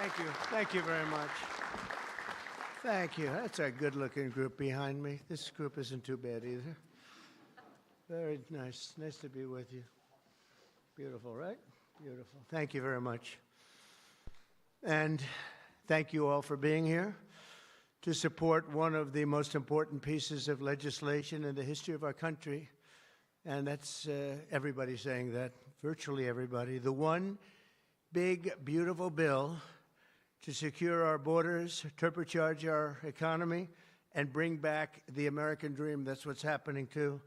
Thank you. Thank you very much. Thank you. That's a good-looking group behind me. This group isn't too bad either. Very nice. Nice to be with you. Beautiful, right? Beautiful. Thank you very much. And thank you all for being here to support one of the most important pieces of legislation in the history of our country. And that's everybody saying that, virtually everybody. The one big, beautiful bill to secure our borders, turbocharge our economy, and bring back the American dream. That's what's happening, too.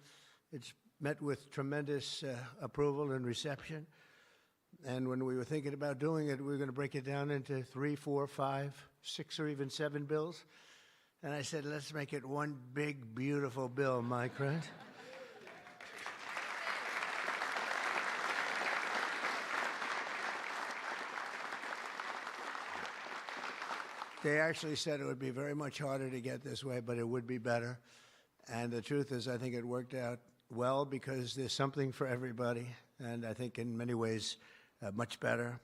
It's met with tremendous approval and reception. And when we were thinking about doing it, we were going to break it down into 3, 4, 5, 6, or even 7 bills. And I said, let's make it one big, beautiful bill, Mike, right? They actually said it would be very much harder to get this way, but it would be better. And the truth is, I think it worked out well because there's something for everybody, and I think in many ways much better.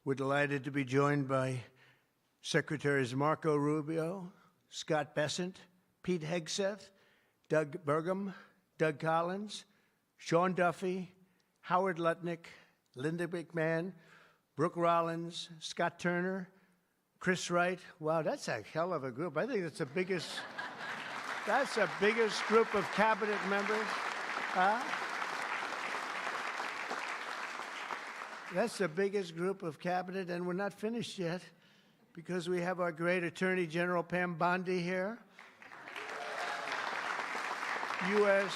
We're delighted to be joined by Secretaries Marco Rubio, Scott Bessent, Pete Hegseth, Doug Burgum, Doug Collins, Sean Duffy, Howard Lutnick, Linda McMahon, Brooke Rollins, Scott Turner, Chris Wright. Wow, that's a hell of a group. I think that's the biggest group of cabinet members. That's the biggest group of cabinet, and we're not finished yet because we have our great Attorney General Pam Bondi here, U.S.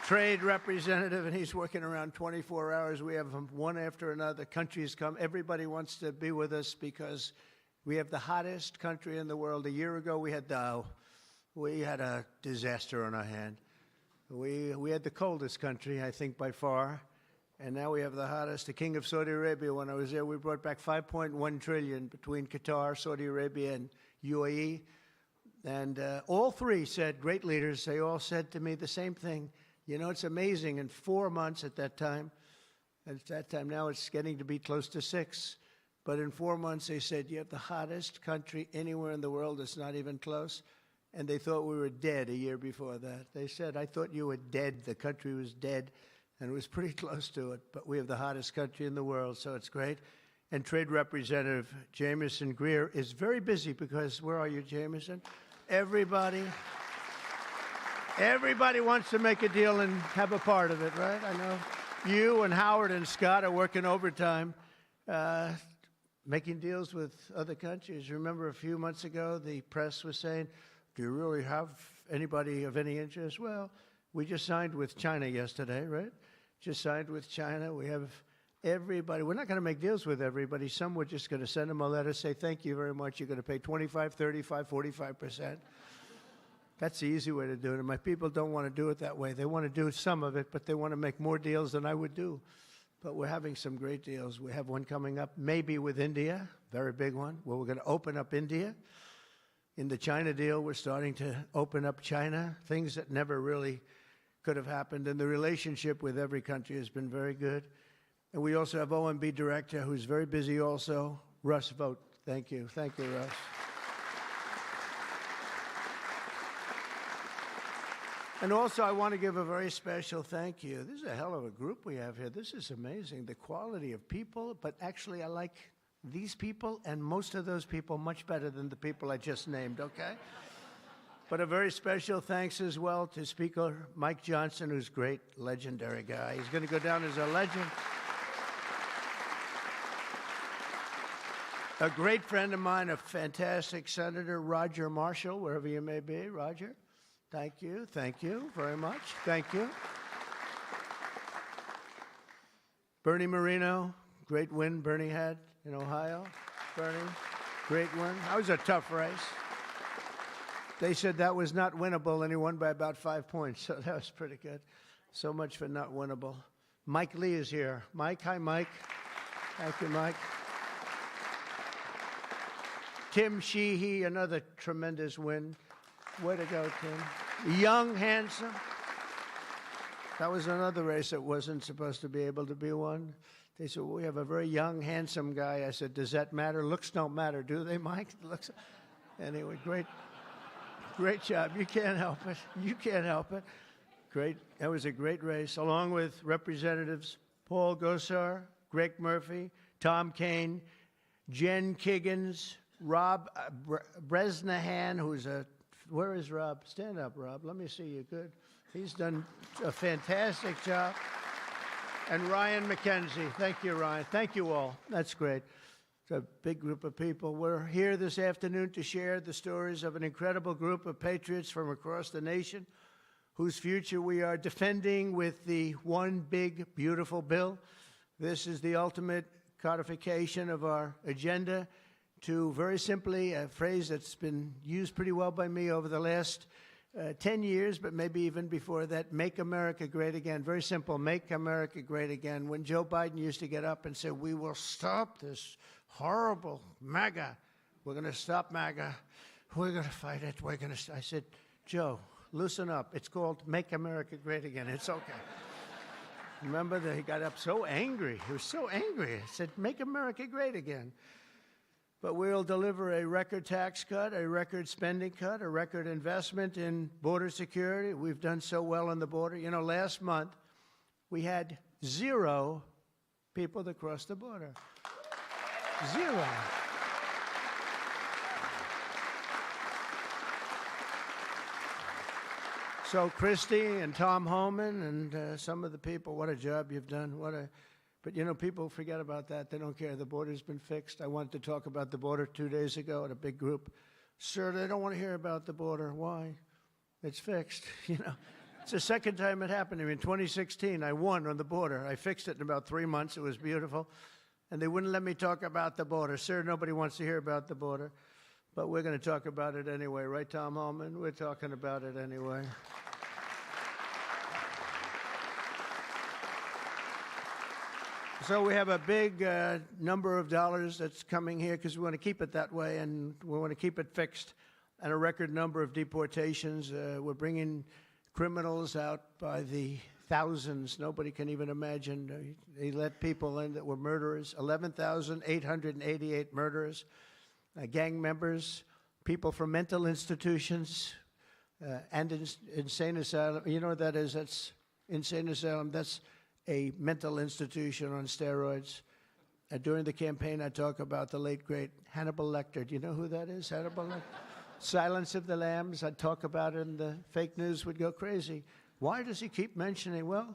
Trade Representative, and he's working around 24 hours. We have them one after another. Countries come. Everybody wants to be with us because we have the hottest country in the world. A year ago, we had a disaster on our hand. We had the coldest country, I think, by far. And now we have the hottest. The King of Saudi Arabia, when I was there, we brought back $5.1 trillion between Qatar, Saudi Arabia, and UAE. And all three said, great leaders, they all said to me the same thing. You know, it's amazing. In 4 months at that time now it's getting to be close to 6. But in 4 months, they said, you have the hottest country anywhere in the world. It's not even close. And they thought we were dead a year before that. They said, I thought you were dead. The country was dead. And it was pretty close to it. But we have the hottest country in the world, so it's great. And Trade Representative Jamieson Greer is very busy because, where are you, Jamieson? Everybody wants to make a deal and have a part of it, right? I know you and Howard and Scott are working overtime, making deals with other countries. Remember a few months ago, the press was saying, do you really have anybody of any interest? Well, we just signed with China yesterday, right? Just signed with China. We have everybody. We're not going to make deals with everybody. Some we're just going to send them a letter, say, thank you very much. You're going to pay 25, 35, 45%. That's the easy way to do it. And my people don't want to do it that way. They want to do some of it, but they want to make more deals than I would do. But we're having some great deals. We have one coming up, maybe with India, very big one, where we're going to open up India. In the China deal, we're starting to open up China, things that never really could have happened. And the relationship with every country has been very good. And we also have OMB Director, who's very busy also, Russ Vought. Thank you. Thank you, Russ. And also, I want to give a very special thank you. This is a hell of a group we have here. This is amazing, the quality of people. But actually, I like these people and most of those people much better than the people I just named, okay? But a very special thanks as well to Speaker Mike Johnson, who's a great, legendary guy. He's going to go down as a legend. A great friend of mine, a fantastic Senator, Roger Marshall, wherever you may be. Roger, thank you very much. Thank you. Bernie Moreno, great win Bernie had in Ohio. Bernie, great win. That was a tough race. They said that was not winnable, and he won by about 5 points, so that was pretty good. So much for not winnable. Mike Lee is here. Mike, hi, Mike. Thank you, Mike. Tim Sheehy, another tremendous win. Way to go, Tim. Young, handsome. That was another race that wasn't supposed to be able to be won. They said, well, we have a very young, handsome guy. I said, does that matter? Looks don't matter, do they, Mike? Looks. Anyway, great job. You can't help it. You can't help it. Great. That was a great race, along with Representatives Paul Gosar, Greg Murphy, Tom Kean, Jen Kiggins, Rob Bresnahan, who's a, where is Rob? Stand up, Rob. Let me see you. Good. He's done a fantastic job. And Ryan McKenzie. Thank you, Ryan. Thank you all. That's great. It's a big group of people. We're here this afternoon to share the stories of an incredible group of patriots from across the nation whose future we are defending with the One Big Beautiful Bill. This is the ultimate codification of our agenda to, very simply, a phrase that's been used pretty well by me over the last 10 years, but maybe even before that, make America great again. Very simple, make America great again. When Joe Biden used to get up and say, we will stop this horrible MAGA. We're going to stop MAGA. We're going to fight it. We're going to, I said, Joe, loosen up. It's called Make America Great Again. It's okay. Remember that he got up so angry. He was so angry. He said, make America great again. But we'll deliver a record tax cut, a record spending cut, a record investment in border security. We've done so well on the border. You know, last month, we had 0 people that crossed the border. 0. So Christy and Tom Homan and some of the people, what a job you've done. But, you know, people forget about that. They don't care. The border's been fixed. I wanted to talk about the border 2 days ago at a big group. Sir, they don't want to hear about the border. Why? It's fixed. You know, it's the second time it happened to me. In 2016, I won on the border. I fixed it in about 3 months. It was beautiful. And they wouldn't let me talk about the border. Sir, nobody wants to hear about the border. But we're going to talk about it anyway. Right, Tom Homan? We're talking about it anyway. So we have a big number of dollars that's coming here because we want to keep it that way, and we want to keep it fixed, and a record number of deportations. We're bringing criminals out by the thousands. Nobody can even imagine. They let people in that were murderers, 11,888 murderers, gang members, people from mental institutions, and insane asylum. You know what that is? That's insane asylum. That's a mental institution on steroids. During the campaign, I talk about the late, great Hannibal Lecter. Do you know who that is, Hannibal Lecter? Silence of the Lambs. I'd talk about it, and the fake news would go crazy. Why does he keep mentioning? Well,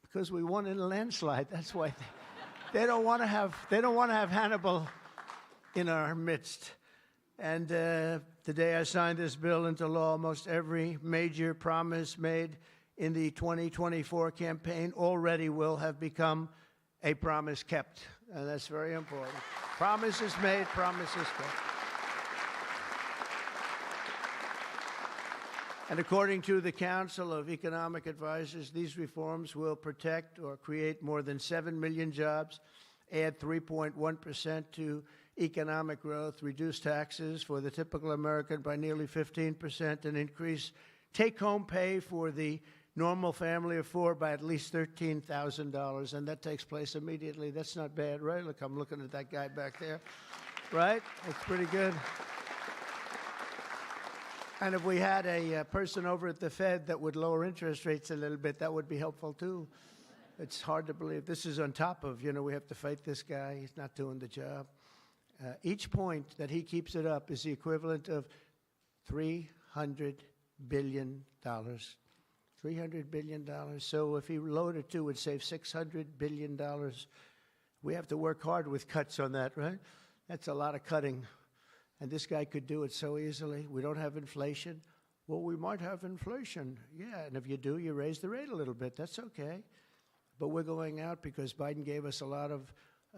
because we won in a landslide. That's why they don't want to have Hannibal in our midst. And the day I signed this bill into law, almost every major promise made in the 2024 campaign already will have become a promise kept. And that's very important. Promises made, promises kept. And according to the Council of Economic Advisors, these reforms will protect or create more than 7 million jobs, add 3.1% to economic growth, reduce taxes for the typical American by nearly 15%, and increase take-home pay for the normal family of 4 by at least $13,000, and that takes place immediately. That's not bad, right? Look, I'm looking at that guy back there, right? That's pretty good. And if we had a person over at the Fed that would lower interest rates a little bit, that would be helpful too. It's hard to believe. This is on top of, you know, we have to fight this guy. He's not doing the job. Each point that he keeps it up is the equivalent of $300 billion. $300 billion. So if he lowered it to, it would save $600 billion. We have to work hard with cuts on that, right? That's a lot of cutting. And this guy could do it so easily. We don't have inflation. Well, we might have inflation. Yeah, and if you do, you raise the rate a little bit. That's okay. But we're going out because Biden gave us a lot of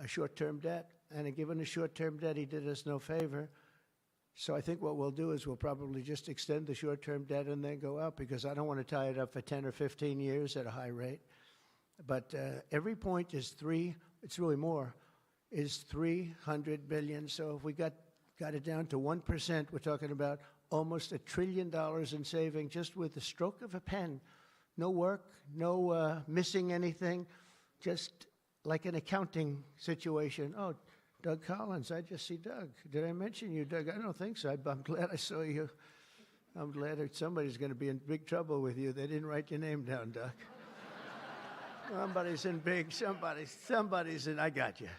short-term debt. And given the short-term debt, he did us no favor. So I think what we'll do is we'll probably just extend the short-term debt and then go out, because I don't want to tie it up for 10 or 15 years at a high rate. But every point is it's really more, is $300 billion. So if we got it down to 1%, we're talking about almost $1 trillion in saving just with the stroke of a pen. No work, no missing anything, just like an accounting situation. Oh, Doug Collins, I just see Doug. Did I mention you, Doug? I don't think so. I'm glad I saw you. I'm glad that somebody's going to be in big trouble with you. They didn't write your name down, Doug. Somebody's in, I got you.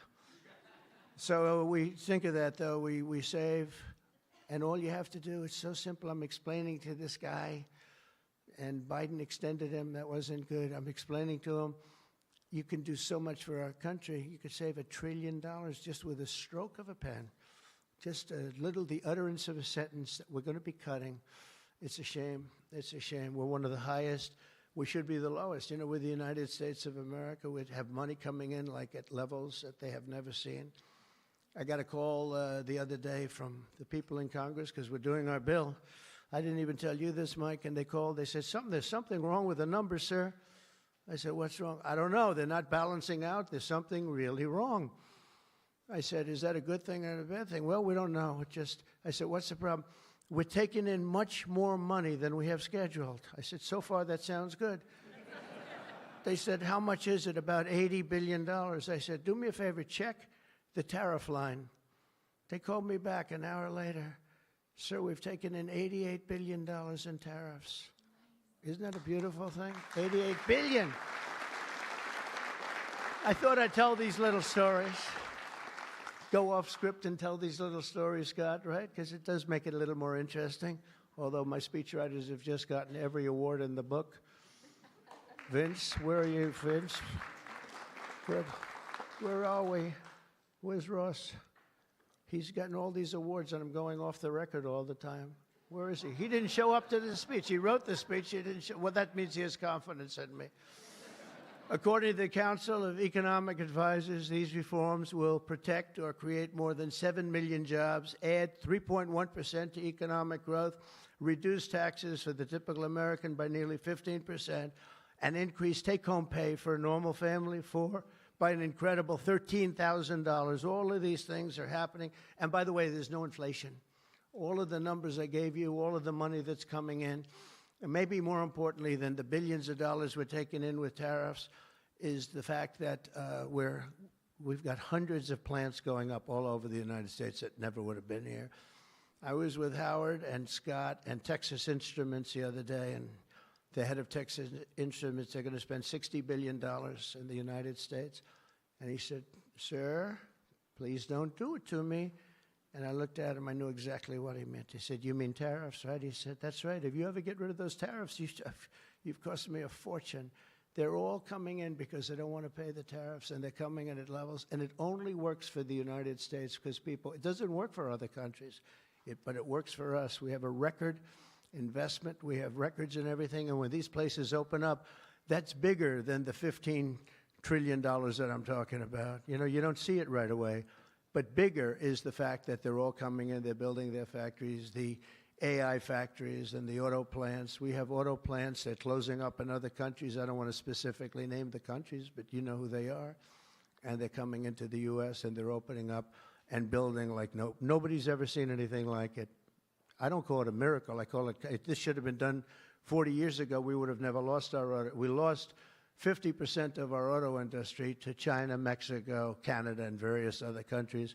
So we think of that, though. We save, and all you have to do, it's so simple. I'm explaining to this guy, and Biden extended him. That wasn't good. I'm explaining to him, you can do so much for our country. You could save $1 trillion just with a stroke of a pen. Just the utterance of a sentence that we're going to be cutting. It's a shame. It's a shame. We're one of the highest. We should be the lowest. You know, with the United States of America, we'd have money coming in like at levels that they have never seen. I got a call the other day from the people in Congress because we're doing our bill. I didn't even tell you this, Mike, and they called. They said, there's something wrong with the numbers, sir. I said, what's wrong? I don't know. They're not balancing out. There's something really wrong. I said, is that a good thing or a bad thing? Well, we don't know. I said, what's the problem? We're taking in much more money than we have scheduled. I said, so far that sounds good. They said, how much is it? About $80 billion. I said, do me a favor, check the tariff line. They called me back an hour later. Sir, we've taken in $88 billion in tariffs. Isn't that a beautiful thing? $88 billion. I thought I'd tell these little stories. Go off script and tell these little stories, Scott, right? Because it does make it a little more interesting. Although my speechwriters have just gotten every award in the book. Vince, where are you, Vince? Where are we? Where's Ross? He's gotten all these awards, and I'm going off the record all the time. Where is he? He didn't show up to the speech. He wrote the speech. He didn't show. Well, that means he has confidence in me. According to the Council of Economic Advisors, these reforms will protect or create more than 7 million jobs, add 3.1% to economic growth, reduce taxes for the typical American by nearly 15%, and increase take-home pay for a normal family by an incredible $13,000. All of these things are happening. And by the way, there's no inflation. All of the numbers I gave you, all of the money that's coming in, and maybe more importantly than the billions of dollars we're taking in with tariffs, is the fact that we've got hundreds of plants going up all over the United States that never would have been here. I was with Howard and Scott and Texas Instruments the other day, and the head of Texas Instruments, they're going to spend $60 billion in the United States. And he said, sir, please don't do it to me. And I looked at him. I knew exactly what he meant. He said, you mean tariffs, right? He said, that's right. If you ever get rid of those tariffs, you've cost me a fortune. They're all coming in because they don't want to pay the tariffs, and they're coming in at levels. And it only works for the United States because it doesn't work for other countries, but it works for us. We have a record investment. We have records and everything. And when these places open up, that's bigger than the $15 trillion that I'm talking about. You know, you don't see it right away. But bigger is the fact that they're all coming in, they're building their factories, the AI factories and the auto plants. We have auto plants, they're closing up in other countries. I don't want to specifically name the countries, but you know who they are. And they're coming into the U.S. and they're opening up and building like nobody's ever seen anything like it. I don't call it a miracle. I call it, this should have been done 40 years ago. We would have never lost our auto. We lost 50% of our auto industry to China, Mexico, Canada, and various other countries.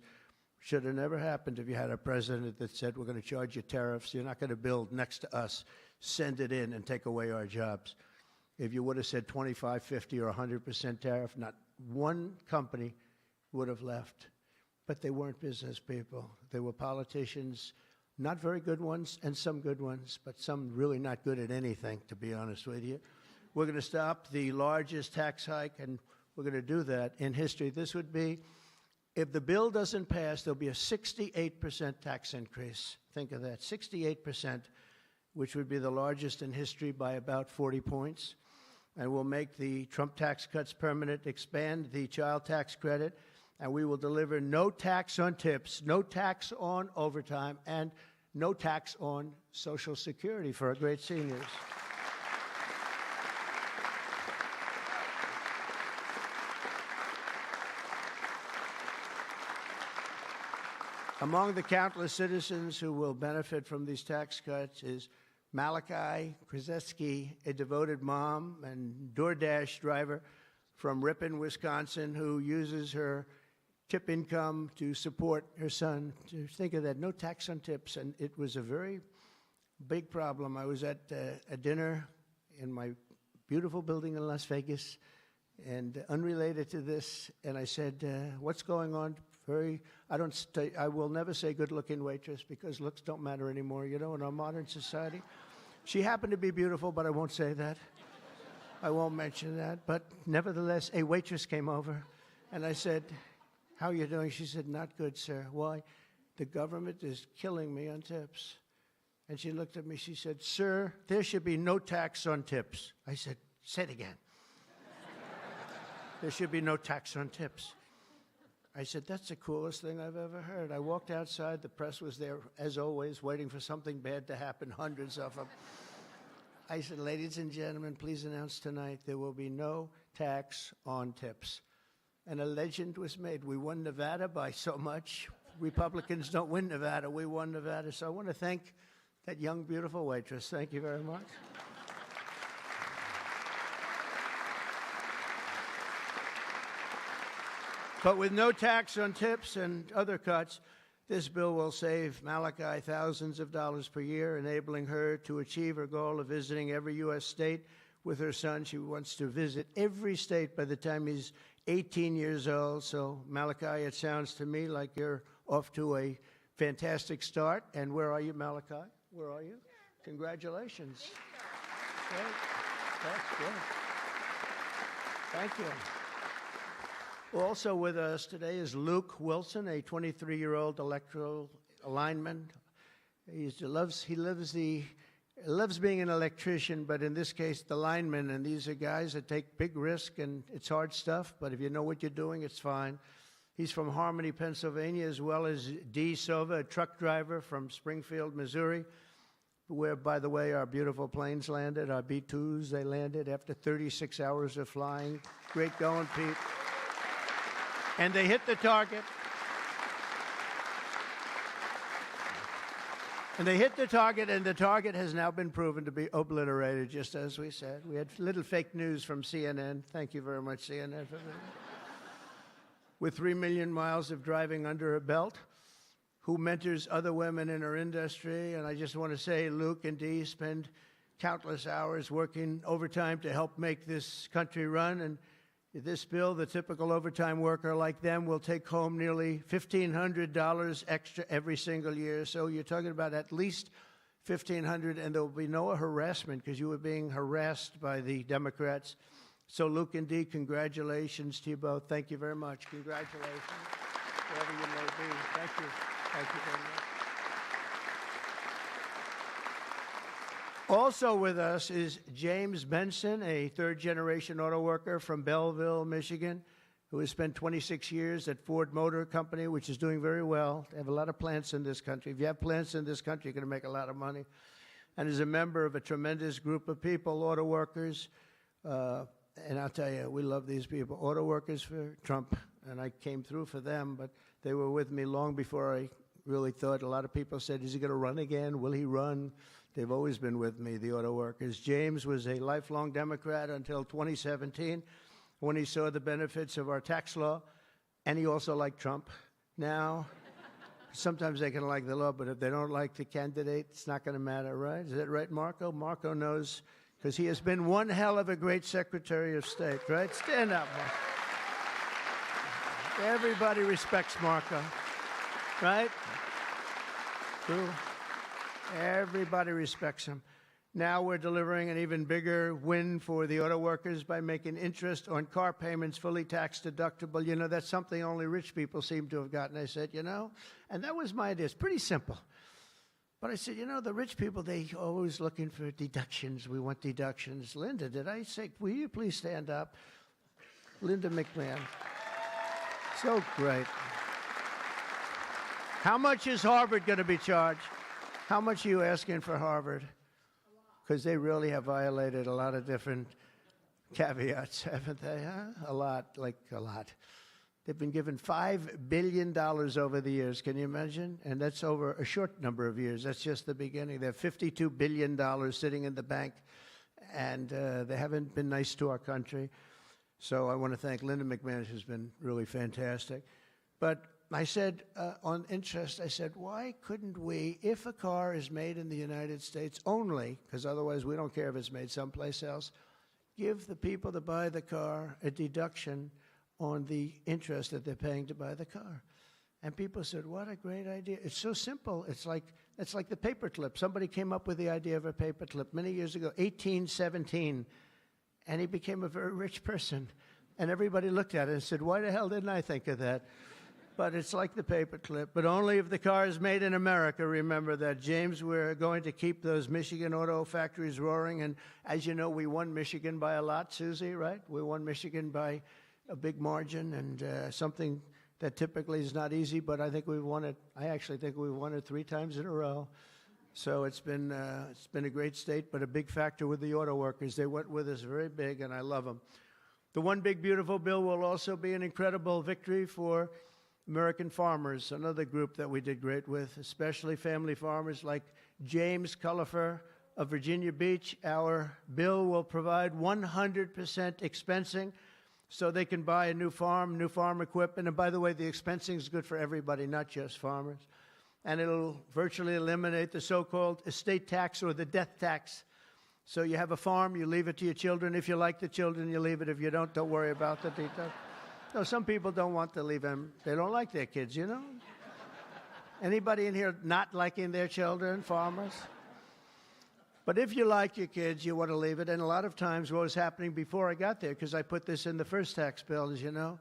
Should have never happened if you had a president that said, we're going to charge you tariffs. You're not going to build next to us. Send it in and take away our jobs. If you would have said 25, 50, or 100% tariff, not one company would have left. But they weren't business people. They were politicians, not very good ones, and some good ones, but some really not good at anything, to be honest with you. We're going to stop the largest tax hike, and we're going to do that in history. This would be, if the bill doesn't pass, there'll be a 68% tax increase. Think of that, 68%, which would be the largest in history by about 40 points. And we'll make the Trump tax cuts permanent, expand the child tax credit, and we will deliver no tax on tips, no tax on overtime, and no tax on Social Security for our great seniors. Among the countless citizens who will benefit from these tax cuts is Malachi Krzyzewski, a devoted mom and DoorDash driver from Ripon, Wisconsin, who uses her tip income to support her son. To think of that, no tax on tips, and it was a very big problem. I was at a dinner in my beautiful building in Las Vegas, and unrelated to this, and I said, what's going on? I will never say good-looking waitress because looks don't matter anymore, you know, in our modern society. She happened to be beautiful, but I won't say that. I won't mention that. But nevertheless, a waitress came over, and I said, how are you doing? She said, not good, sir. Why? The government is killing me on tips. And she looked at me, she said, sir, there should be no tax on tips. I said, say it again. There should be no tax on tips. I said, that's the coolest thing I've ever heard. I walked outside, the press was there, as always, waiting for something bad to happen, hundreds of them. I said, ladies and gentlemen, please announce tonight there will be no tax on tips. And a legend was made. We won Nevada by so much. Republicans don't win Nevada. We won Nevada. So I want to thank that young, beautiful waitress. Thank you very much. But with no tax on tips and other cuts, this bill will save Malachi thousands of dollars per year, enabling her to achieve her goal of visiting every U.S. state with her son. She wants to visit every state by the time he's 18 years old. So, Malachi, it sounds to me like you're off to a fantastic start. And where are you, Malachi? Where are you? Congratulations. Great. That's good. Thank you. Also with us today is Luke Wilson, a 23-year-old electrical lineman. He loves being an electrician, but in this case, the lineman. And these are guys that take big risk, and it's hard stuff. But if you know what you're doing, it's fine. He's from Harmony, Pennsylvania, as well as Dee Sova, a truck driver from Springfield, Missouri, where, by the way, our beautiful planes landed, our B-2s. They landed after 36 hours of flying. Great going, Pete. And they hit the target. And they hit the target, and the target has now been proven to be obliterated, just as we said. We had little fake news from CNN. Thank you very much, CNN, for that. With 3 million miles of driving under her belt, who mentors other women in her industry. And I just want to say, Luke and Dee spend countless hours working overtime to help make this country run. And this bill, the typical overtime worker like them will take home nearly $1,500 extra every single year. So you're talking about at least $1,500, and there will be no harassment because you were being harassed by the Democrats. So Luke and Dee, congratulations to you both. Thank you very much. Congratulations, wherever you may be. Thank you. Thank you very much. Also with us is James Benson, a third-generation auto worker from Belleville, Michigan, who has spent 26 years at Ford Motor Company, which is doing very well. They have a lot of plants in this country. If you have plants in this country, you're going to make a lot of money. And is a member of a tremendous group of people, auto workers. And I'll tell you, we love these people. Auto workers for Trump, and I came through for them, but they were with me long before I really thought. A lot of people said, is he going to run again? Will he run? They've always been with me, the auto workers. James was a lifelong Democrat until 2017 when he saw the benefits of our tax law, and he also liked Trump. Now, sometimes they can like the law, but if they don't like the candidate, it's not going to matter, right? Is that right, Marco? Marco knows, because he has been one hell of a great Secretary of State, right? Stand up, Marco. Everybody respects Marco, right? True. Everybody respects him. Now we're delivering an even bigger win for the auto workers by making interest on car payments fully tax deductible. You know, that's something only rich people seem to have gotten. I said, you know, and that was my idea. It's pretty simple. But I said, you know, the rich people, they always looking for deductions. We want deductions. Linda, did I say, will you please stand up? Linda McMahon. So great. How much is Harvard going to be charged? How much are you asking for Harvard? Because they really have violated a lot of different caveats, haven't they? Huh? A lot, like a lot. They've been given $5 billion over the years. Can you imagine? And that's over a short number of years. That's just the beginning. They have $52 billion sitting in the bank, and they haven't been nice to our country. So I want to thank Linda McManus, who's been really fantastic. But I said on interest, I said, why couldn't we, if a car is made in the United States only, because otherwise we don't care if it's made someplace else, give the people that buy the car a deduction on the interest that they're paying to buy the car. And people said, what a great idea. It's so simple. It's like the paperclip. Somebody came up with the idea of a paperclip many years ago, 1817, and he became a very rich person. And everybody looked at it and said, why the hell didn't I think of that? But it's like the paperclip, but only if the car is made in America. Remember that, James. We're going to keep those Michigan auto factories roaring. And as you know, we won Michigan by a lot, Susie, right? We won Michigan by a big margin, and something that typically is not easy, but I think we've won it. I actually think we've won it 3 times in a row. So it's been a great state, but a big factor with the auto workers. They went with us very big, and I love them. The One Big Beautiful Bill will also be an incredible victory for American farmers, another group that we did great with, especially family farmers like James Cullifer of Virginia Beach. Our bill will provide 100% expensing so they can buy a new farm equipment. And by the way, the expensing is good for everybody, not just farmers. And it'll virtually eliminate the so-called estate tax or the death tax. So you have a farm, you leave it to your children. If you like the children, you leave it. If you don't worry about the details. No, some people don't want to leave them. They don't like their kids, you know? Anybody in here not liking their children, farmers? But if you like your kids, you want to leave it. And a lot of times what was happening before I got there, because I put this in the first tax bill, as you know,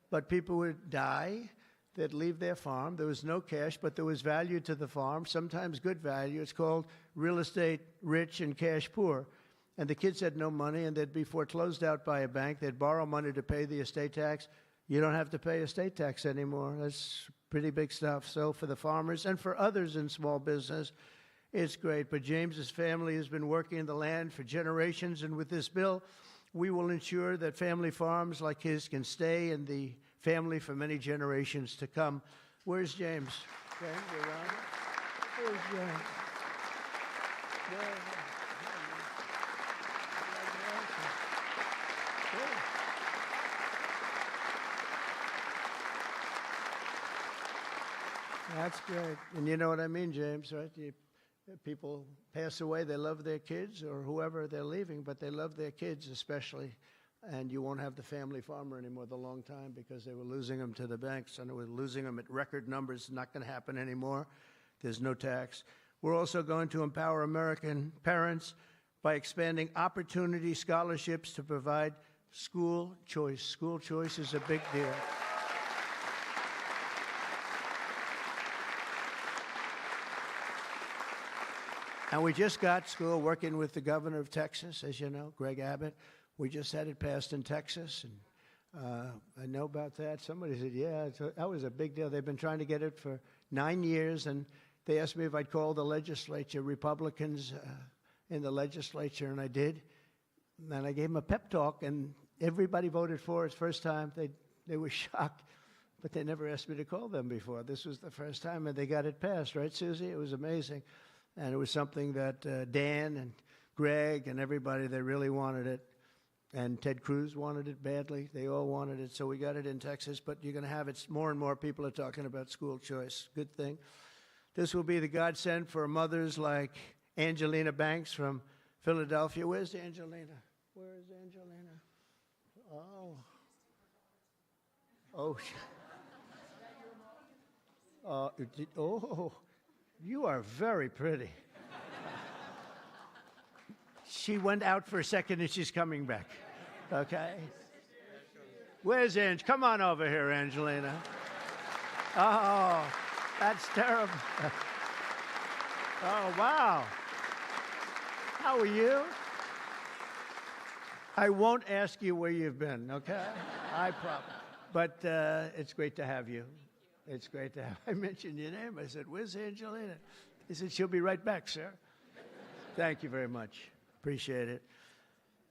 but people would die, they'd leave their farm. There was no cash, but there was value to the farm, sometimes good value. It's called real estate rich and cash poor. And the kids had no money, and they'd be foreclosed out by a bank. They'd borrow money to pay the estate tax. You don't have to pay estate tax anymore. That's pretty big stuff. So for the farmers and for others in small business, it's great. But James's family has been working in the land for generations, and with this bill, we will ensure that family farms like his can stay in the family for many generations to come. Where's James? James, you around? Where's James? That's great. And you know what I mean, James, right? People pass away, they love their kids or whoever they're leaving, but they love their kids especially. And you won't have the family farmer anymore the long time because they were losing them to the banks, and they were losing them at record numbers. Not going to happen anymore. There's no tax. We're also going to empower American parents by expanding opportunity scholarships to provide school choice. School choice is a big deal. And we just got school working with the governor of Texas, as you know, Greg Abbott. We just had it passed in Texas, and I know about that. Somebody said, yeah, that was a big deal. They've been trying to get it for 9 years, and they asked me if I'd call the legislature, Republicans in the legislature, and I did. And I gave them a pep talk, and everybody voted for it. First time, they were shocked, but they never asked me to call them before. This was the first time, and they got it passed, right, Susie? It was amazing. And it was something that Dan and Greg and everybody, they really wanted it. And Ted Cruz wanted it badly. They all wanted it, so we got it in Texas. But you're going to have it. More and more people are talking about school choice. Good thing. This will be the godsend for mothers like Angelina Banks from Philadelphia. Where's Angelina? Where is Angelina? Oh, you are very pretty. She went out for a second and she's coming back. Okay. Where's Ange? Come on over here, Angelina. Oh, that's terrible. Oh, wow. How are you? I won't ask you where you've been, okay? I promise. But it's great to have you. It's great to have. I mentioned your name. I said, where's Angelina? He said, she'll be right back, sir. Thank you very much. Appreciate it.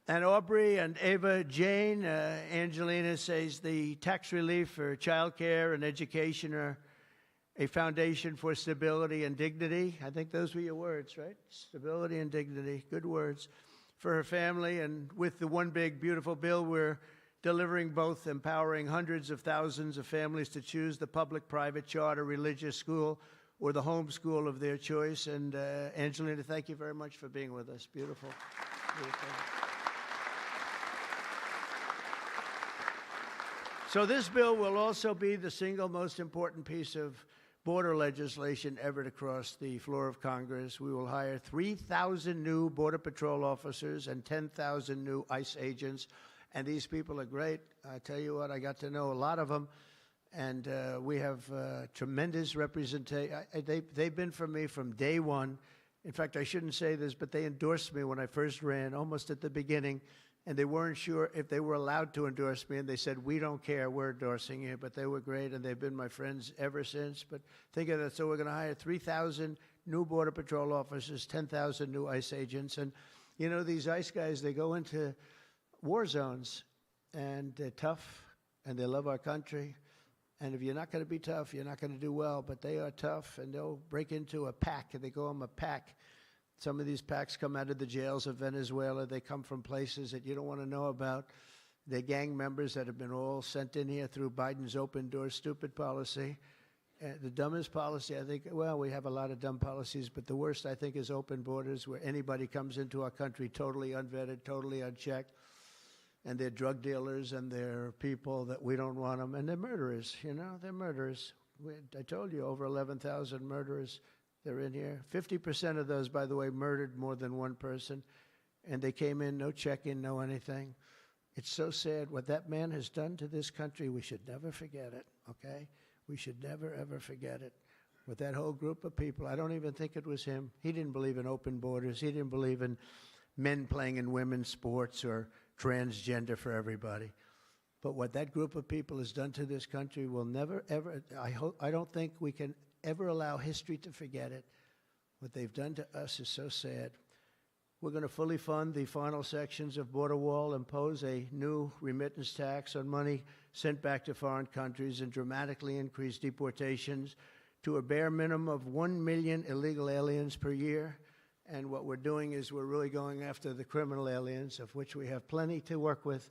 And Aubrey and Ava Jane, Angelina says the tax relief for child care and education are a foundation for stability and dignity. I think those were your words, right? Stability and dignity. Good words for her family. And with the One Big Beautiful Bill, we're delivering both empowering hundreds of thousands of families to choose the public, private, charter, religious school, or the home school of their choice. And Angelina, thank you very much for being with us. Beautiful. Beautiful. So this bill will also be the single most important piece of border legislation ever to cross the floor of Congress. We will hire 3,000 new Border Patrol officers and 10,000 new ICE agents. And these people are great. I tell you what, I got to know a lot of them. And we have tremendous representation. They've been for me from day one. In fact, I shouldn't say this, but they endorsed me when I first ran, almost at the beginning. And they weren't sure if they were allowed to endorse me. And they said, we don't care, we're endorsing you. But they were great, and they've been my friends ever since. But think of that. So we're going to hire 3,000 new Border Patrol officers, 10,000 new ICE agents. And, you know, these ICE guys, they go into war zones, and they're tough, and they love our country. And if you're not going to be tough, you're not going to do well. But they are tough, and they'll break into a pack, and they call them a pack. Some of these packs come out of the jails of Venezuela. They come from places that you don't want to know about. They're gang members that have been all sent in here through Biden's open door stupid policy. The dumbest policy, I think, well, we have a lot of dumb policies, but the worst, I think, is open borders, where anybody comes into our country totally unvetted, totally unchecked. And they're drug dealers, and they're people that we don't want them. And they're murderers, you know, they're murderers. I told you, over 11,000 murderers. They're in here. 50% of those, by the way, murdered more than one person. And they came in, no check-in, no anything. It's so sad. What that man has done to this country, we should never forget it, okay? We should never, ever forget it. With that whole group of people, I don't even think it was him. He didn't believe in open borders. He didn't believe in men playing in women's sports or transgender for everybody. But what that group of people has done to this country will never, ever, I don't think we can ever allow history to forget it. What they've done to us is so sad. We're going to fully fund the final sections of Border Wall, impose a new remittance tax on money sent back to foreign countries, and dramatically increase deportations to a bare minimum of 1 million illegal aliens per year. And what we're doing is we're really going after the criminal aliens, of which we have plenty to work with.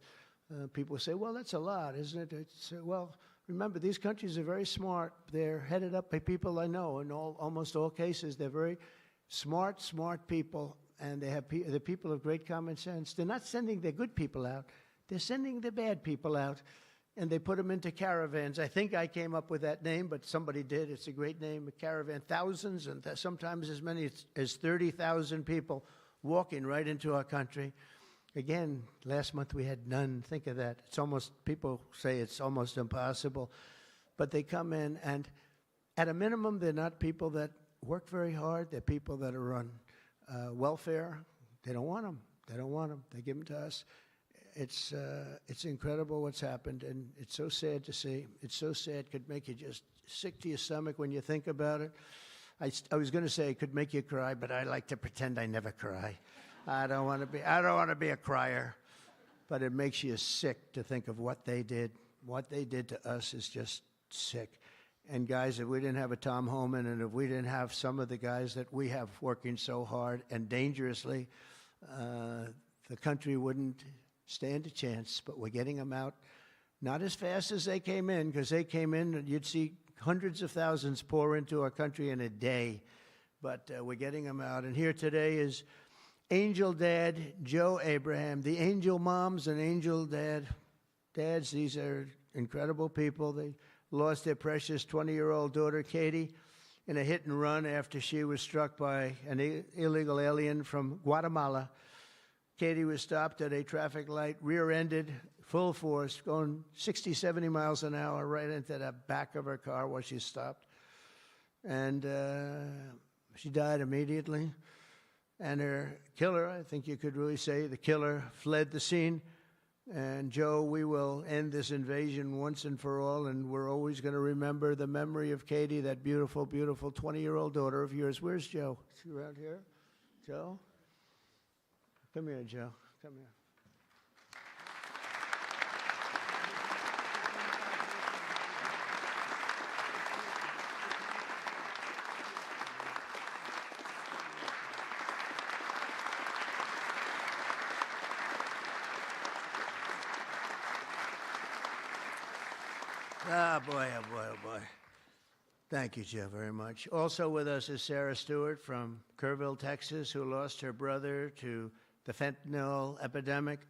People say, well, that's a lot, isn't it? Well, remember, these countries are very smart. They're headed up by people I know. In almost all cases, they're very smart people, and they're people of great common sense. They're not sending their good people out. They're sending the bad people out, and they put them into caravans. I think I came up with that name, but somebody did. It's a great name, a caravan. Thousands, and sometimes as many as 30,000 people walking right into our country. Again, last month we had none. Think of that. It's almost, people say it's almost impossible. But they come in, and at a minimum, they're not people that work very hard. They're people that are on welfare. They don't want them. They don't want them. They give them to us. It's incredible what's happened, and it's so sad to see. It's so sad. It could make you just sick to your stomach when you think about it. I was going to say it could make you cry, but I like to pretend I never cry. I don't want to be a crier, but it makes you sick to think of what they did. What they did to us is just sick. And guys, if we didn't have a Tom Homan, and if we didn't have some of the guys that we have working so hard and dangerously, the country wouldn't stand a chance. But we're getting them out, not as fast as they came in, because they came in and you'd see hundreds of thousands pour into our country in a day. But we're getting them out. And here today is Angel Dad Joe Abraham, the Angel Moms and Angel Dads. These are incredible people. They lost their precious 20-year-old daughter, Katie, in a hit and run after she was struck by an illegal alien from Guatemala. Katie was stopped at a traffic light, rear-ended, full force, going 60, 70 miles an hour right into the back of her car while she stopped. And she died immediately. And her killer, I think you could really say, the killer fled the scene. And Joe, we will end this invasion once and for all, and we're always going to remember the memory of Katie, that beautiful, beautiful 20-year-old daughter of yours. Where's Joe? Is she around here? Joe? Come here, Joe. Come here. Ah, boy, oh, boy, oh, boy. Thank you, Joe, very much. Also with us is Sarah Stewart from Kerrville, Texas, who lost her brother to the fentanyl epidemic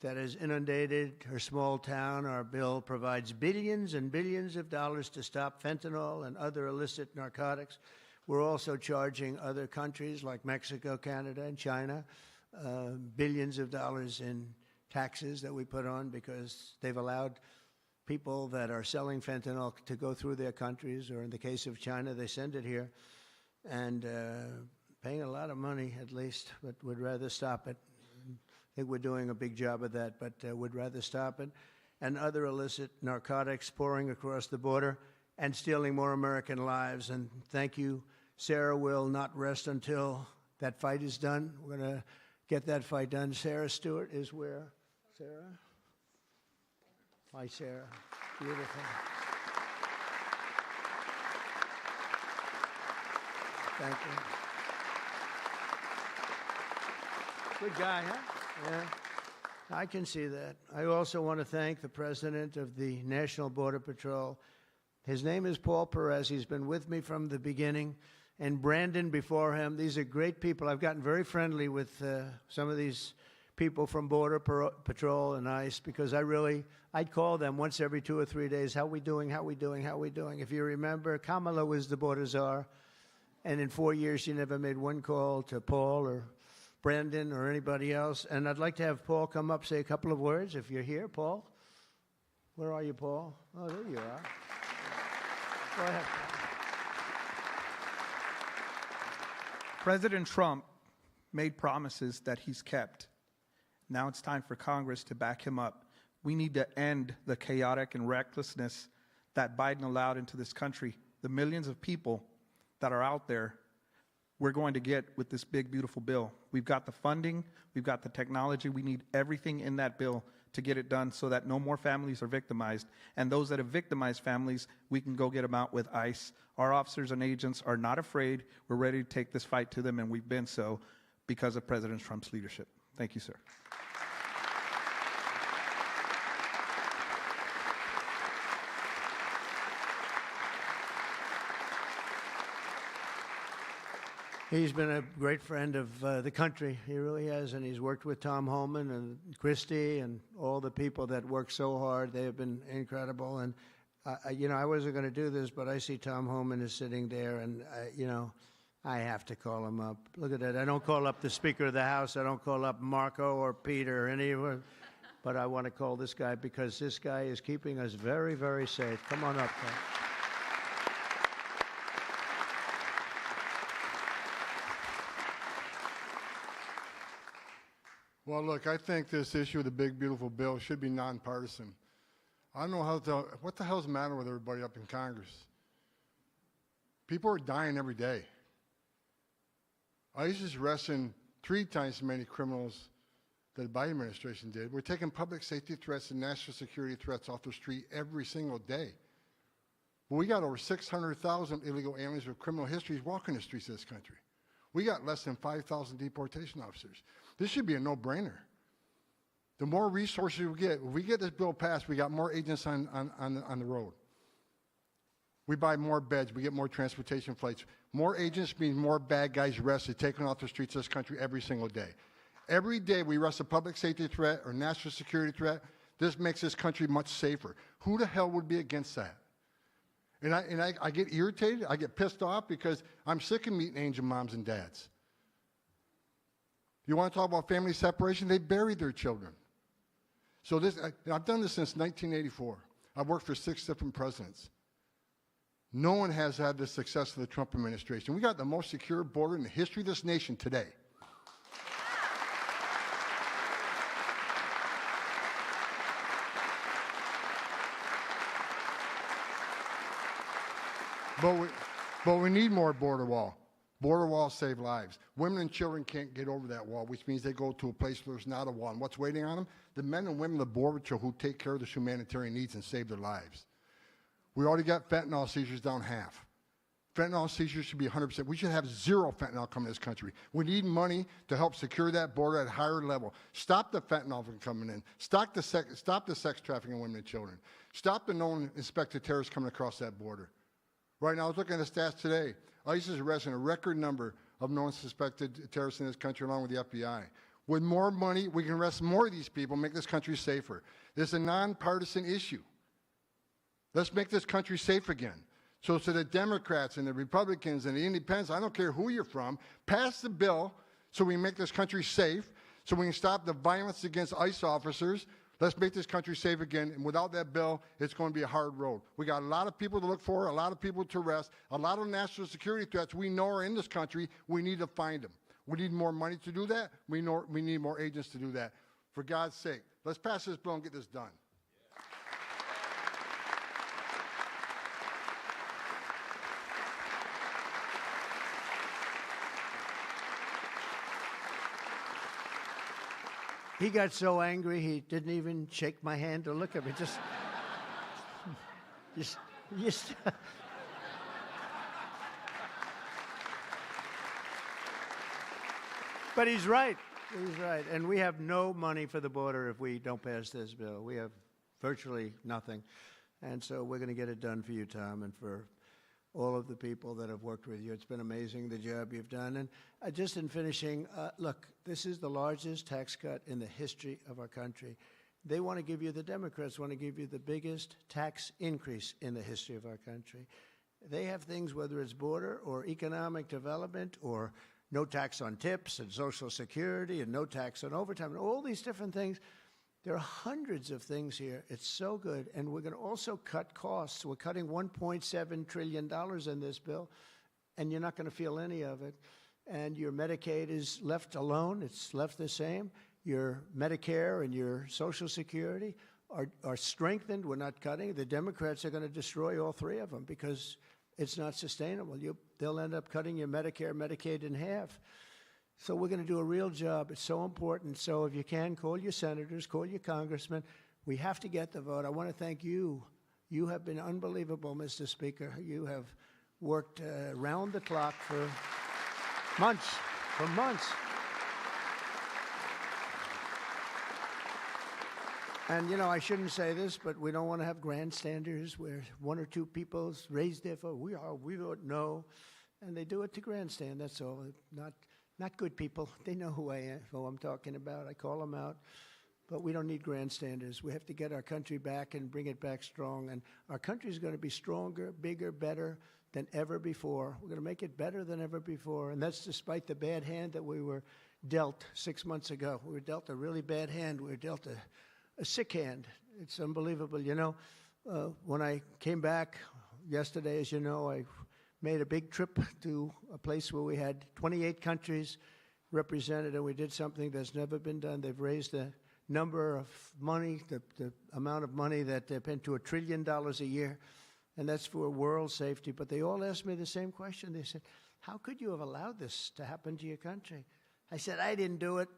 that has inundated her small town. Our bill provides billions and billions of dollars to stop fentanyl and other illicit narcotics. We're also charging other countries like Mexico, Canada, and China billions of dollars in taxes that we put on because they've allowed people that are selling fentanyl to go through their countries, or in the case of China, they send it here, and paying a lot of money at least, but would rather stop it. I think we're doing a big job of that, but would rather stop it. And other illicit narcotics pouring across the border and stealing more American lives. And thank you. Sarah will not rest until that fight is done. We're going to get that fight done. Sarah Stewart is where? Sarah? Hi, Sarah. Beautiful. Thank you. Good guy, huh? Yeah. I can see that. I also want to thank the president of the National Border Patrol. His name is Paul Perez. He's been with me from the beginning. And Brandon before him. These are great people. I've gotten very friendly with some of these people from Border Patrol and ICE because I'd call them once every 2 or 3 days. How we doing? How we doing? How we doing? If you remember, Kamala was the border czar. And in 4 years, she never made one call to Paul or Brandon or anybody else. And I'd like to have Paul come up, say a couple of words if you're here. Paul? Where are you, Paul? Oh, there you are. Go ahead. President Trump made promises that he's kept. Now it's time for Congress to back him up. We need to end the chaotic and recklessness that Biden allowed into this country. The millions of people that are out there, we're going to get with this big, beautiful bill. We've got the funding, we've got the technology, we need everything in that bill to get it done so that no more families are victimized. And those that have victimized families, we can go get them out with ICE. Our officers and agents are not afraid. We're ready to take this fight to them, and we've been so because of President Trump's leadership. Thank you, sir. He's been a great friend of the country. He really has, and he's worked with Tom Homan and Christie and all the people that work so hard. They have been incredible. And, I wasn't going to do this, but I see Tom Homan is sitting there, and, I have to call him up. Look at that. I don't call up the Speaker of the House. I don't call up Marco or Peter or anyone. But I want to call this guy because this guy is keeping us very, very safe. Come on up, Tom. Well, look, I think this issue of the big, beautiful bill should be nonpartisan. I don't know what the hell's the matter with everybody up in Congress? People are dying every day. ICE is arresting 3 times as many criminals that the Biden administration did. We're taking public safety threats and national security threats off the street every single day. But we got over 600,000 illegal aliens with criminal histories walking the streets of this country. We got less than 5,000 deportation officers. This should be a no-brainer. The more resources we get, if we get this bill passed, we got more agents on the road. We buy more beds, we get more transportation flights. More agents means more bad guys arrested, taken off the streets of this country every single day. Every day we arrest a public safety threat or national security threat, this makes this country much safer. Who the hell would be against that? And I get irritated, I get pissed off because I'm sick of meeting angel moms and dads. You want to talk about family separation? They buried their children. So I've done this since 1984. I've worked for 6 different presidents. No one has had the success of the Trump administration. We got the most secure border in the history of this nation today. But we need more border wall. Border walls save lives. Women and children can't get over that wall, which means they go to a place where there's not a wall. And what's waiting on them? The men and women of the Border Patrol who take care of the humanitarian needs and save their lives. We already got fentanyl seizures down half. Fentanyl seizures should be 100%. We should have zero fentanyl coming to this country. We need money to help secure that border at a higher level. Stop the fentanyl from coming in. Stop the sex trafficking of women and children. Stop the known inspected terrorists coming across that border. Right now, I was looking at the stats today. ICE is arresting a record number of known suspected terrorists in this country, along with the FBI. With more money, we can arrest more of these people, make this country safer. This is a nonpartisan issue. Let's make this country safe again. So to the Democrats and the Republicans and the Independents, I don't care who you're from, pass the bill so we make this country safe, so we can stop the violence against ICE officers. Let's make this country safe again, and without that bill, it's going to be a hard road. We got a lot of people to look for, a lot of people to arrest, a lot of national security threats we know are in this country. We need to find them. We need more money to do that. We need more agents to do that. For God's sake, let's pass this bill and get this done. He got so angry he didn't even shake my hand or look at me. Just But he's right. He's right. And we have no money for the border if we don't pass this bill. We have virtually nothing. And so we're going to get it done for you, Tom, and for all of the people that have worked with you. It's been amazing, the job you've done. And just in finishing, look, this is the largest tax cut in the history of our country. They want to give you, the Democrats want to give you the biggest tax increase in the history of our country. They have things, whether it's border or economic development or no tax on tips and Social Security and no tax on overtime and all these different things. There are hundreds of things here. It's so good. And we're going to also cut costs. We're cutting $1.7 trillion in this bill, and you're not going to feel any of it. And your Medicaid is left alone. It's left the same. Your Medicare and your Social Security are strengthened. We're not cutting. The Democrats are going to destroy all three of them because it's not sustainable. They'll end up cutting your Medicare, Medicaid in half. So we're going to do a real job. It's so important. So if you can, call your senators, call your congressmen. We have to get the vote. I want to thank you. You have been unbelievable, Mr. Speaker. You have worked round the clock for months, And, you know, I shouldn't say this, but we don't want to have grandstanders where one or two people raise their vote. We don't know. And they do it to grandstand, that's all. Not good people. They know who I'm talking about. I call them out. But we don't need grandstanders. We have to get our country back and bring it back strong. And our country is going to be stronger, bigger, better than ever before. We're going to make it better than ever before. And that's despite the bad hand that we were dealt 6 months ago. We were dealt a really bad hand. We were dealt a sick hand. It's unbelievable. You know, when I came back yesterday, as you know, I made a big trip to a place where we had 28 countries represented, and we did something that's never been done. They've raised the number of money, the amount of money that they spend to $1 trillion a year, and that's for world safety. But they all asked me the same question. They said, how could you have allowed this to happen to your country? I said, I didn't do it.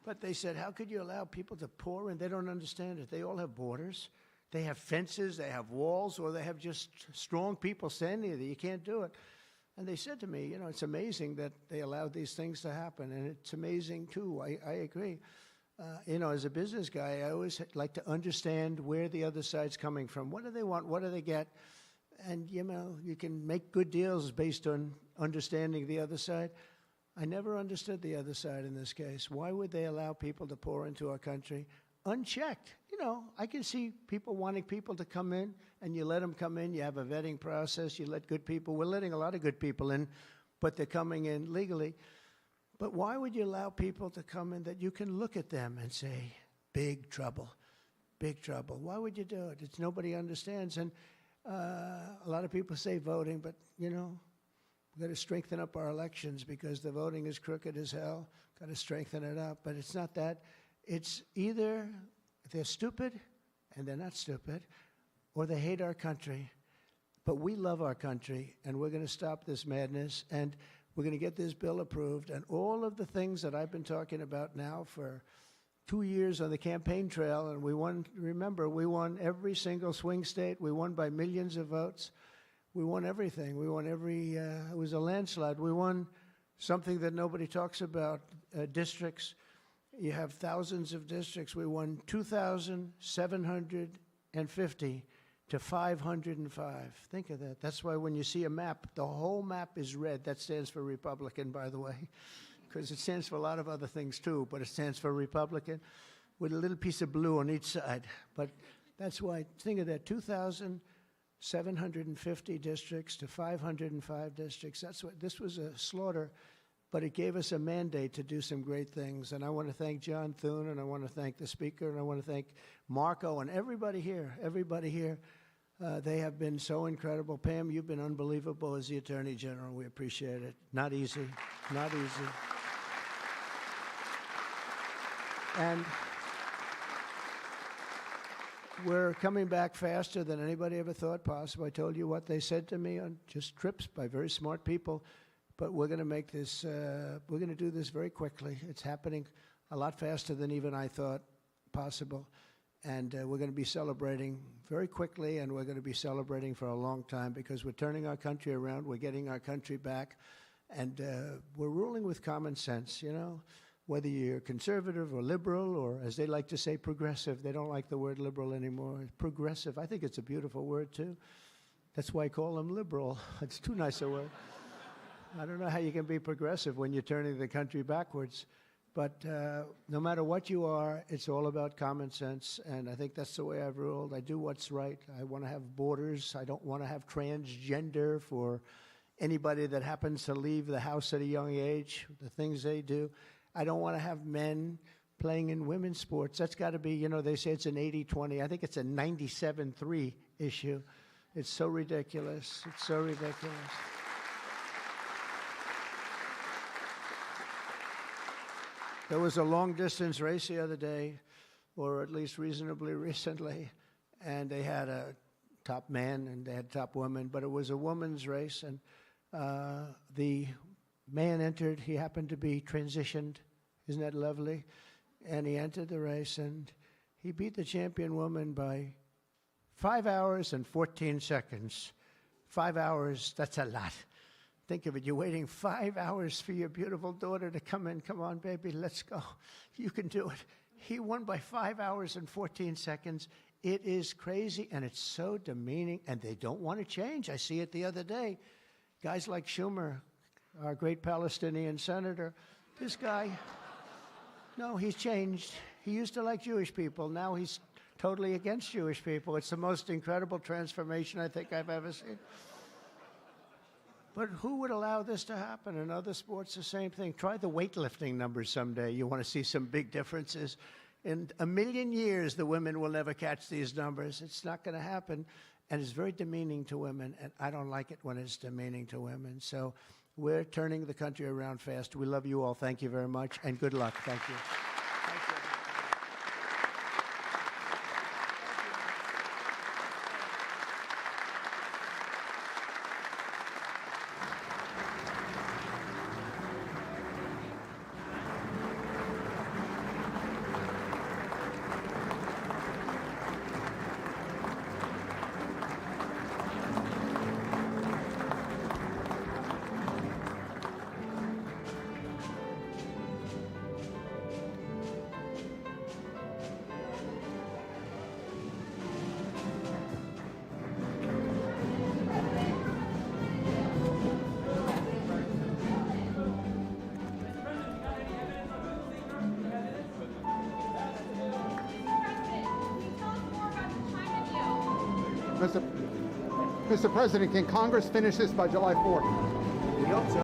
But they said, how could you allow people to pour in? They don't understand it. They all have borders. They have fences, they have walls, or they have just strong people standing there. You can't do it. And they said to me, you know, it's amazing that they allowed these things to happen. And it's amazing, too. I agree. You know, as a business guy, I always like to understand where the other side's coming from. What do they want? What do they get? And, you know, you can make good deals based on understanding the other side. I never understood the other side in this case. Why would they allow people to pour into our country unchecked? You know, I can see people wanting people to come in, and you let them come in. You have a vetting process. You let good people. We're letting a lot of good people in, but they're coming in legally. But why would you allow people to come in that you can look at them and say, big trouble, big trouble? Why would you do it? It's nobody understands. And a lot of people say voting, but, you know, we've got to strengthen up our elections because the voting is crooked as hell. Got to strengthen it up. But it's not that. It's either they're stupid and they're not stupid, or they hate our country. But we love our country, and we're going to stop this madness, and we're going to get this bill approved. And all of the things that I've been talking about now for 2 years on the campaign trail, and we won, remember, we won every single swing state. We won by millions of votes. We won everything. We won every, it was a landslide. We won something that nobody talks about, districts. You have thousands of districts. We won 2,750 to 505. Think of that. That's why when you see a map, the whole map is red. That stands for Republican, by the way, because it stands for a lot of other things too, but it stands for Republican with a little piece of blue on each side. But that's why, think of that, 2,750 districts to 505 districts. That's what, this was a slaughter, but it gave us a mandate to do some great things. And I want to thank John Thune, and I want to thank the speaker, and I want to thank Marco and everybody here, they have been so incredible. Pam, you've been unbelievable as the Attorney General. We appreciate it. Not easy, not easy. And we're coming back faster than anybody ever thought possible. I told you what they said to me on just trips by very smart people, but we're going to make this, we're going to do this very quickly. It's happening a lot faster than even I thought possible. And we're going to be celebrating very quickly, and we're going to be celebrating for a long time because we're turning our country around. We're getting our country back, and we're ruling with common sense, you know. Whether you're conservative or liberal, or as they like to say, progressive. They don't like the word liberal anymore. Progressive, I think it's a beautiful word too. That's why I call them liberal. It's too nice a word. I don't know how you can be progressive when you're turning the country backwards. But no matter what you are, it's all about common sense, and I think that's the way I've ruled. I do what's right. I want to have borders. I don't want to have transgender for anybody that happens to leave the house at a young age, the things they do. I don't want to have men playing in women's sports. That's got to be, you know, they say it's an 80-20. I think it's a 97-3 issue. It's so ridiculous. It's so ridiculous. There was a long-distance race the other day, or at least reasonably recently, and they had a top man and they had top woman, but it was a woman's race, and the man entered. He happened to be transitioned. Isn't that lovely? And he entered the race, and he beat the champion woman by 5 hours and 14 seconds. 5 hours, that's a lot. Think of it. You're waiting 5 hours for your beautiful daughter to come in. Come on, baby, let's go. You can do it. He won by 5 hours and 14 seconds. It is crazy, and it's so demeaning, and they don't want to change. I see it the other day. Guys like Schumer, our great Palestinian senator, this guy, no, he's changed. He used to like Jewish people. Now he's totally against Jewish people. It's the most incredible transformation I think I've ever seen. But who would allow this to happen? In other sports, the same thing. Try the weightlifting numbers someday. You want to see some big differences. In a million years, the women will never catch these numbers. It's not going to happen. And it's very demeaning to women, and I don't like it when it's demeaning to women. So we're turning the country around fast. We love you all. Thank you very much, and good luck. Thank you. Thank you. Mr. President, can Congress finish this by July 4th? We hope so.